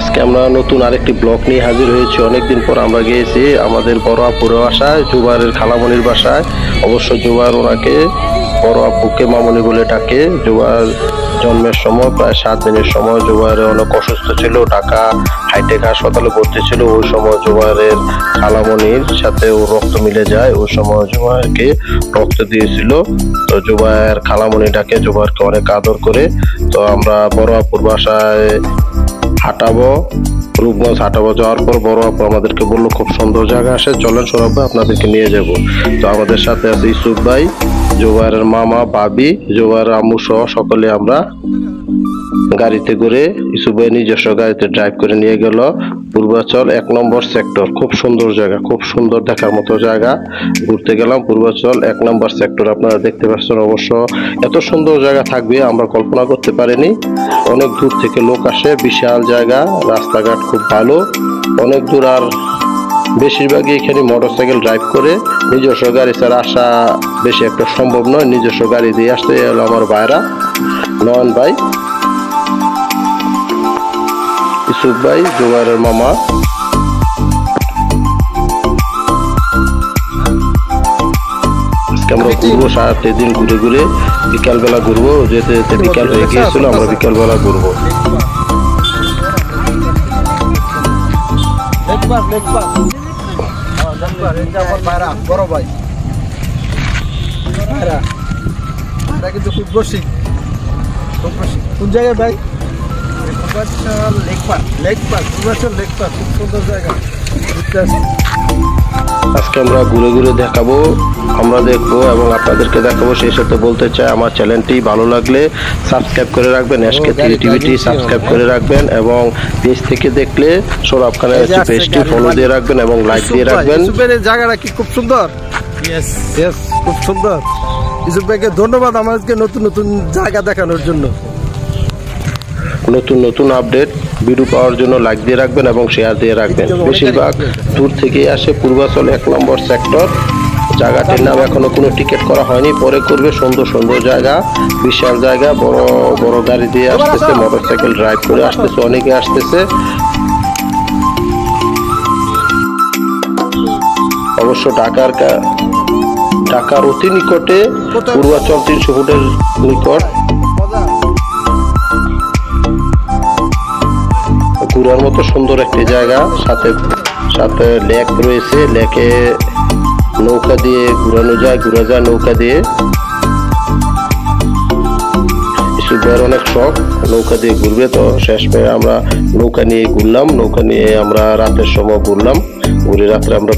আজকে আমরা নতুন আরেকটি ব্লগ নিয়ে হাজির হয়েছি। অনেকদিন পর আমরা গিয়েছি আমাদের বড় আপুর বাসায়, জুবাইরের খালামণির বাসায়। অবশ্য জুবাইর ওনাকে বড় আপুকে মামনি বলে ডাকে। জুবাইর জন্মের সময় প্রায় 7 দিনের সময় জুবাইর অনেক অসুস্থ ছিল, ঢাকা হাইটেক হাসপাতালে ভর্তি ছিল। ওই সময় জুবাইরের খালামণির সাথে ও রক্ত মিলে যায়। ওই সময় জুবাইরকে রক্ত দিয়েছিল। তো জুবাইর খালামণি ডাকে, জুবাইরকে অনেক আদর করে। তো আমরা বড় আপুর বাসায় হাঁটাবো, রূপগঞ্জ হাঁটাবো। যাওয়ার পর বড় আপু আমাদেরকে বললো খুব সুন্দর জায়গা আসে, চলেন সৌরভ ভাই আপনাদেরকে নিয়ে যাব। তো আমাদের সাথে আছে ইউসুফ ভাই, জুবাইরের মামা, ভাবি, জুবাইরের আম্মু সহ সকলে আমরা গাড়িতে করে, ইউসুফ ভাই নিজস্ব গাড়িতে ড্রাইভ করে নিয়ে গেল পূর্বাচল 1 নম্বর সেক্টর। খুব সুন্দর জায়গা, খুব সুন্দর দেখার মতো জায়গা। ঘুরতে গেলাম পূর্বাচল 1 নম্বর সেক্টর। আপনারা দেখতে পাচ্ছেন, অবশ্য এত সুন্দর জায়গা থাকবে আমরা কল্পনা করতে পারিনি। অনেক দূর থেকে লোক আসে, বিশাল জায়গা, রাস্তাঘাট খুব ভালো, অনেক দূর। আর বেশিরভাগই এখানে মোটরসাইকেল ড্রাইভ করে, নিজস্ব গাড়ি ছাড়া আসা বেশি একটা সম্ভব নয়। নিজস্ব গাড়ি দিয়ে আসতে হলো আমার ভাইরা, নয়ন ভাই, ইউসুফ ভাই, জুবাইরের মামা। আজকে আমরা ঘুরবো, 7 দিন ঘুরে ঘুরে বিকালবেলা ঘুরবো। যেতে যেতে বিকাল হয়ে গিয়েছিল, আমরা বিকালবেলা ঘুরবো। কোন জায়গায় ভাই? লেক পার্ক, খুব সুন্দর জায়গা। আজকে আমরা ঘুরে ঘুরে দেখাবো, আমরা দেখবো এবং আপনাদেরকে দেখাবো। সেই সাথে বলতে চাই, আমার চ্যানেলটি ভালো লাগলে সাবস্ক্রাইব করে রাখবেন, এসকে টিভিটি সাবস্ক্রাইব করে রাখবেন, এবং পেজ থেকে দেখলে সৌরভ খানের পেজটি ফলো দিয়ে রাখবেন এবং লাইক দিয়ে রাখবেন। জায়গাটা কি খুব সুন্দর? খুব সুন্দর। ইউসুফ ভাইকে ধন্যবাদ আমাদেরকে নতুন নতুন জায়গা দেখানোর জন্য। নতুন নতুন আপডেট ভিডিও পাওয়ার জন্য লাইক দিয়ে রাখবেন এবং শেয়ার দিয়ে রাখবেন। বেশিরভাগ দূর থেকেই আসে পূর্বাচল 1 নম্বর সেক্টর। জায়গাটির নাম এখনো কোনো টিকিট করা হয়নি, পরে করবে। সুন্দর সুন্দর জায়গা, বিশাল জায়গা, বড় বড় গাড়ি দিয়ে আসতেছে, মোটরসাইকেল ড্রাইভ করে আসতেছে, অনেকে আসতেছে। অবশ্য ঢাকার অতি নিকটে পূর্বাচল 300 ফুটের নিকট। ঘুরার মতো সুন্দর একটি জায়গা, সাথে লেক রয়েছে। লেকে নৌকা দিয়ে ঘুরা যায় নৌকা দিয়ে। ইউসুফের অনেক শখ নৌকা দিয়ে ঘুরবে, তো শেষ পেয়ে আমরা নৌকা নিয়ে ঘুরলাম। নৌকা নিয়ে আমরা রাতের সময় ঘুরলাম, ঘুরে রাত্রে আমরা